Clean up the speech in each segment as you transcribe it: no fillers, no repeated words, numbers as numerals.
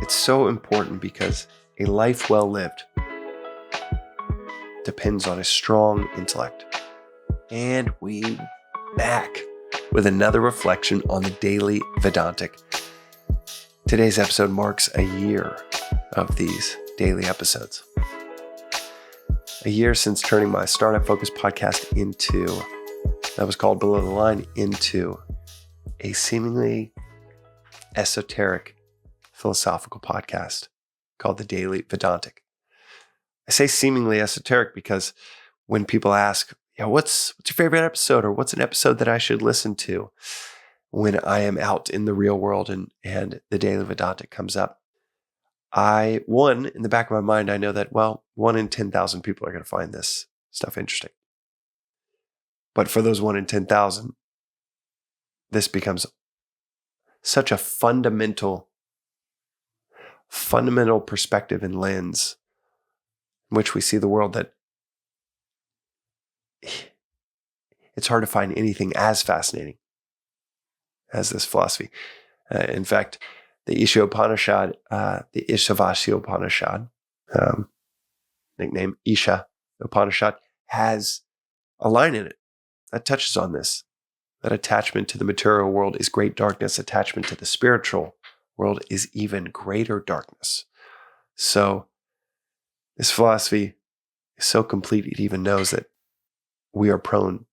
It's so important because a life well lived depends on a strong intellect. And we back with another reflection on the daily Vedantic. Today's episode marks a year of these daily episodes. A year since turning my startup-focused podcast that was called Below the Line, into a seemingly esoteric philosophical podcast called the Daily Vedantic. I say seemingly esoteric because when people ask, what's your favorite episode, or what's an episode that I should listen to when I am out in the real world and the Daily Vedantic comes up, in the back of my mind, I know that, 1 in 10,000 people are going to find this stuff interesting. But for those 1 in 10,000, this becomes such a fundamental perspective and lens in which we see the world that it's hard to find anything as fascinating as this philosophy. In fact, the Ishavasya Upanishad, nicknamed Isha Upanishad, has a line in it that touches on this. That attachment to the material world is great darkness. Attachment to the spiritual world is even greater darkness. So this philosophy is so complete, it even knows that we are prone,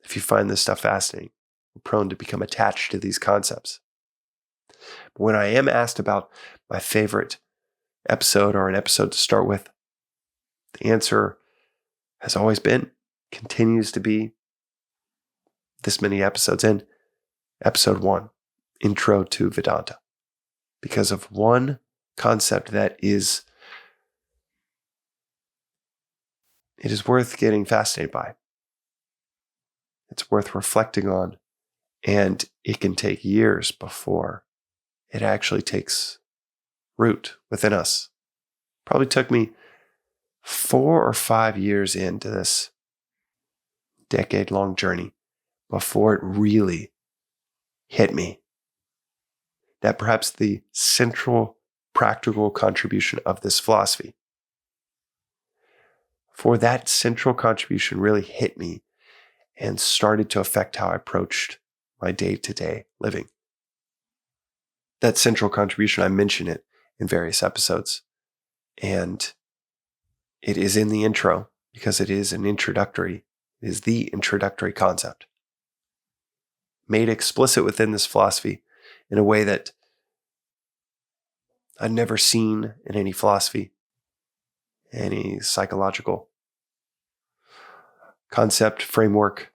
if you find this stuff fascinating, we're prone to become attached to these concepts. But when I am asked about my favorite episode or an episode to start with, the answer has always been, continues to be, this many episodes in, episode 1, Intro to Vedanta. Because of one concept that it is worth getting fascinated by. It's worth reflecting on, and it can take years before it actually takes root within us. Probably took me 4 or 5 years into this decade-long journey before it really hit me that perhaps the central practical contribution of this philosophy, for that central contribution really hit me and started to affect how I approached my day-to-day living. That central contribution, I mention it in various episodes, and it is in the intro because it is the introductory concept, made explicit within this philosophy in a way that I've never seen in any philosophy, any psychological concept, framework.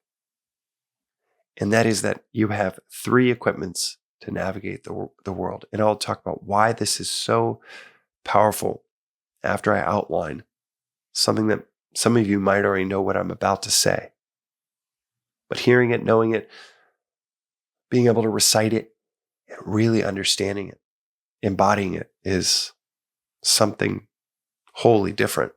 And that is that you have 3 equipments to navigate the world. And I'll talk about why this is so powerful after I outline something that some of you might already know what I'm about to say. But hearing it, knowing it, being able to recite it, and really understanding it, embodying it is something wholly different.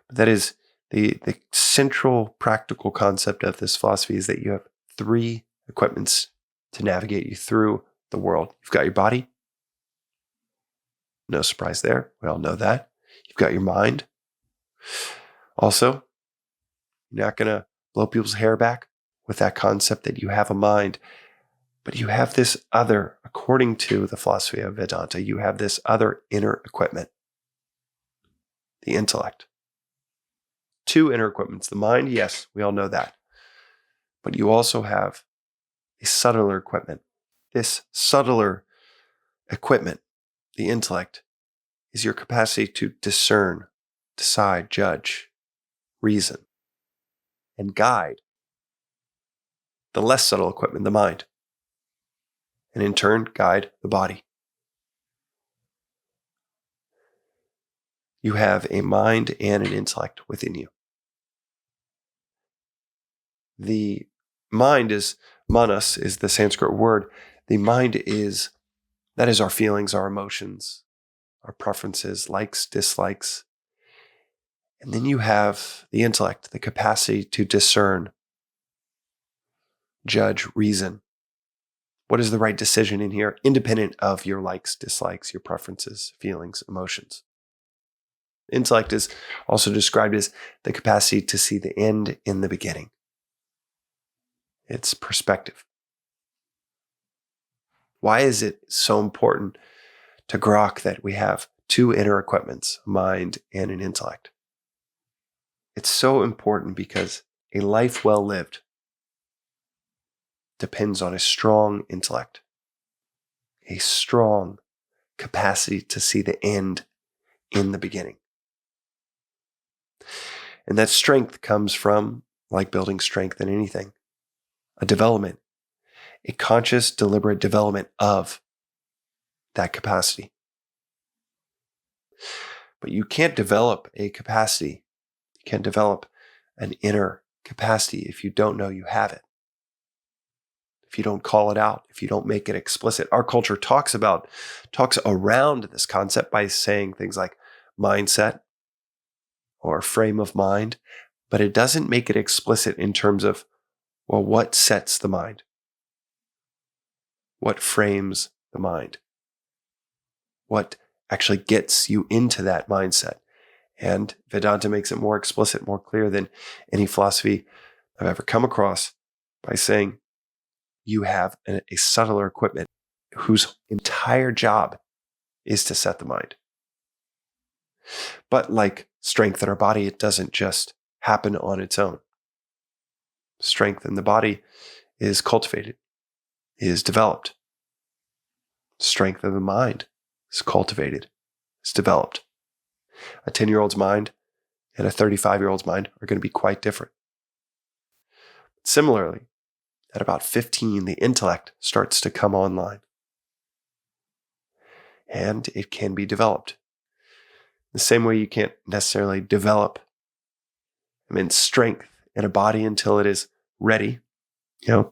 But that is the central practical concept of this philosophy, is that you have 3 equipments to navigate you through the world. You've got your body. No surprise there. We all know that. You've got your mind. Also, you're not going to blow people's hair back with that concept that you have a mind, but you have this other, according to the philosophy of Vedanta, you have this other inner equipment, the intellect. 2 inner equipments. The mind, yes, we all know that. But you also have a subtler equipment. This subtler equipment, the intellect, is your capacity to discern, decide, judge, reason, and guide the less subtle equipment, the mind, and in turn, guide the body. You have a mind and an intellect within you. The mind is, manas is the Sanskrit word. The mind is our feelings, our emotions, our preferences, likes, dislikes. And then you have the intellect, the capacity to discern, judge, reason, What is the right decision in here, independent of your likes, dislikes, your preferences, feelings, emotions? Intellect is also described as the capacity to see the end in the beginning. It's perspective. Why is it so important to grok that we have two inner equipments, a mind and an intellect? It's so important because a life well lived depends on a strong intellect, a strong capacity to see the end in the beginning. And that strength comes from, like building strength in anything, a development, a conscious, deliberate development of that capacity. But you can't develop a capacity, you can't develop an inner capacity if you don't know you have it. If you don't call it out, if you don't make it explicit. Our culture talks around this concept by saying things like mindset or frame of mind, but it doesn't make it explicit in terms of, well, what sets the mind? What frames the mind? What actually gets you into that mindset? And Vedanta makes it more explicit, more clear than any philosophy I've ever come across by saying you have a subtler equipment whose entire job is to set the mind. But like strength in our body, it doesn't just happen on its own. Strength in the body is cultivated, is developed. Strength of the mind is cultivated, is developed. A 10-year-old's mind and a 35-year-old's mind are going to be quite different. Similarly, at about 15, the intellect starts to come online. And it can be developed. The same way you can't necessarily develop strength in a body until it is ready. A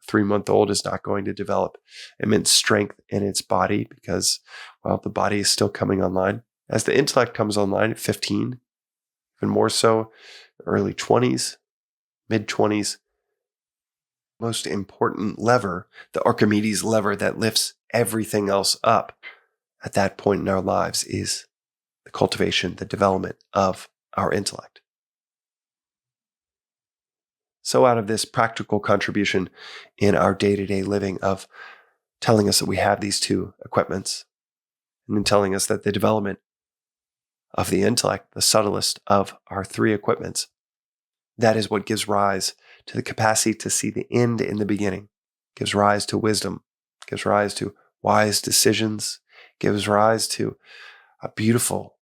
3-month-old is not going to develop immense strength in its body because, well, the body is still coming online. As the intellect comes online at 15, even more so, early 20s, mid-20s, most important lever, the Archimedes lever that lifts everything else up at that point in our lives, is the cultivation, the development of our intellect. So out of this practical contribution in our day-to-day living of telling us that we have these two equipments, and then telling us that the development of the intellect, the subtlest of our three equipments, that is what gives rise to the capacity to see the end in the beginning, gives rise to wisdom, gives rise to wise decisions, gives rise to a beautiful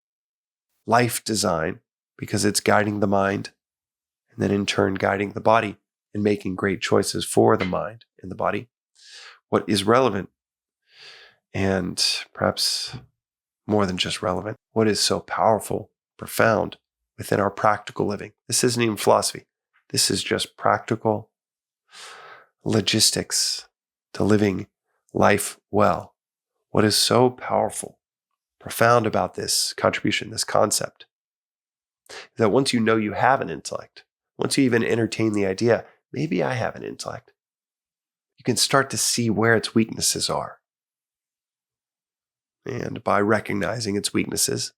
life design because it's guiding the mind and then in turn guiding the body and making great choices for the mind and the body. What is relevant, and perhaps more than just relevant, what is so powerful, profound within our practical living. This isn't even philosophy. This is just practical logistics to living life well. What is so powerful, profound about this contribution, this concept, is that once you know you have an intellect, once you even entertain the idea, maybe I have an intellect, you can start to see where its weaknesses are. And by recognizing its weaknesses,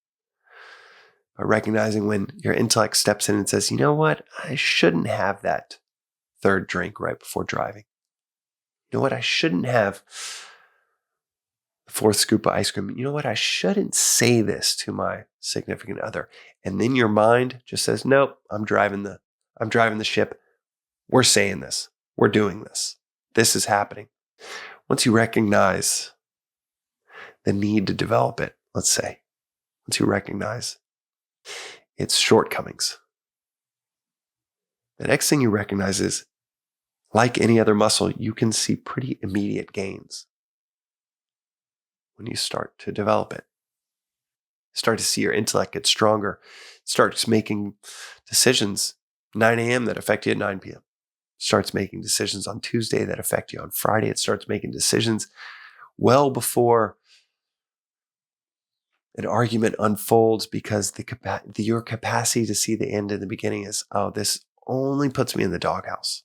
by recognizing when your intellect steps in and says, you know what, I shouldn't have that third drink right before driving. You know what, I shouldn't have the fourth scoop of ice cream. You know what, I shouldn't say this to my significant other. And then your mind just says, nope, I'm driving the ship. We're saying this. We're doing this. This is happening. Once you recognize the need to develop it, let's say, once you recognize its shortcomings, the next thing you recognize is, like any other muscle, you can see pretty immediate gains when you start to develop it. Start to see your intellect get stronger. Starts making decisions 9 a.m. that affect you at 9 p.m. Starts making decisions on Tuesday that affect you on Friday. It starts making decisions well before an argument unfolds because your capacity to see the end in the beginning is, oh, this only puts me in the doghouse.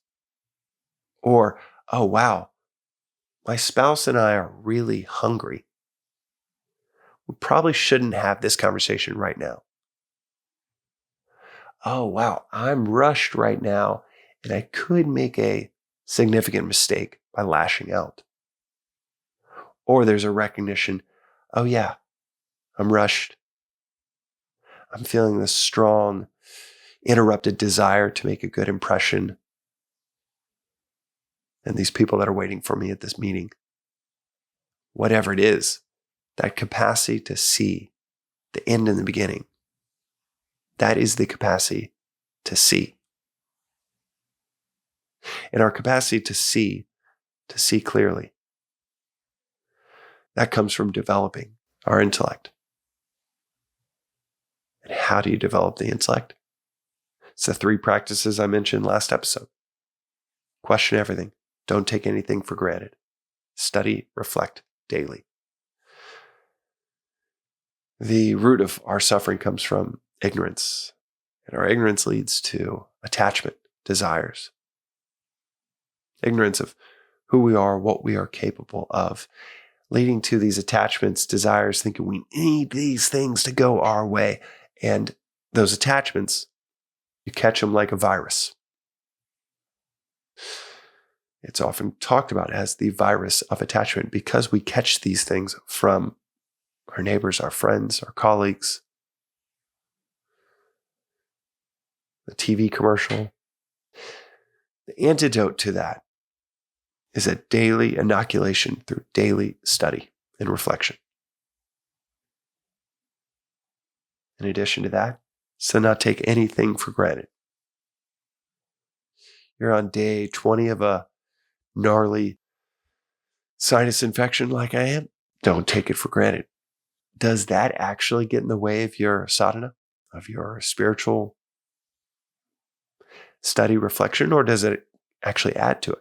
Or, oh, wow, my spouse and I are really hungry. We probably shouldn't have this conversation right now. Oh, wow, I'm rushed right now, and I could make a significant mistake by lashing out. Or there's a recognition, oh yeah, I'm rushed. I'm feeling this strong, interrupted desire to make a good impression. And these people that are waiting for me at this meeting, whatever it is, that capacity to see the end in the beginning, that is the capacity to see. And our capacity to see clearly, that comes from developing our intellect. And how do you develop the intellect? It's the 3 practices I mentioned last episode. Question everything. Don't take anything for granted. Study, reflect daily. The root of our suffering comes from ignorance, and our ignorance leads to attachment, desires. Ignorance of who we are, what we are capable of, leading to these attachments, desires, thinking we need these things to go our way. And those attachments, you catch them like a virus. It's often talked about as the virus of attachment because we catch these things from our neighbors, our friends, our colleagues, the TV commercial. The antidote to that is a daily inoculation through daily study and reflection. In addition to that, so not take anything for granted. You're on day 20 of a gnarly sinus infection like I am. Don't take it for granted. Does that actually get in the way of your sadhana, of your spiritual study reflection, or does it actually add to it?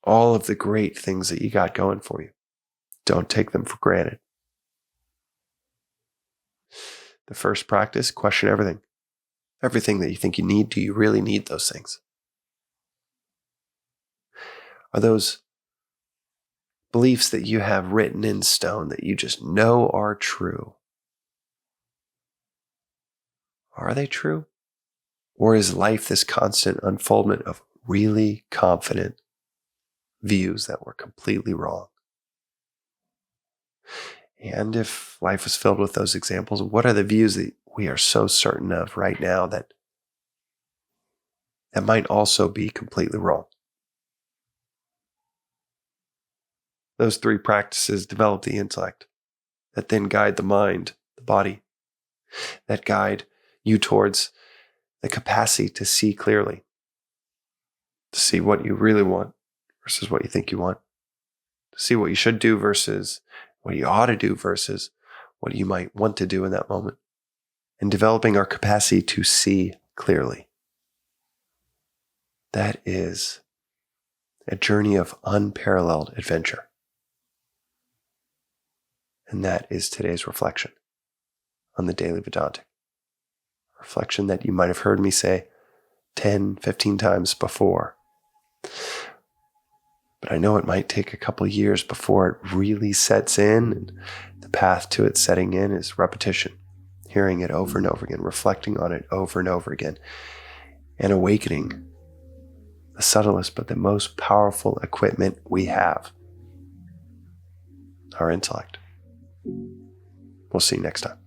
All of the great things that you got going for you, don't take them for granted. The first practice, question everything. Everything that you think you need, do you really need those things? Are those beliefs that you have written in stone that you just know are true? Are they true? Or is life this constant unfoldment of really confident views that were completely wrong? And if life is filled with those examples, what are the views that we are so certain of right now that might also be completely wrong? Those 3 practices develop the intellect that then guide the mind, the body, that guide you towards the capacity to see clearly, to see what you really want versus what you think you want, to see what you should do versus what you ought to do versus what you might want to do in that moment, and developing our capacity to see clearly. That is a journey of unparalleled adventure. And that is today's reflection on the Daily Vedantic. Reflection that you might have heard me say 10, 15 times before. But I know it might take a couple years before it really sets in. And the path to it setting in is repetition, hearing it over and over again, reflecting on it over and over again, and awakening the subtlest but the most powerful equipment we have, our intellect. We'll see you next time.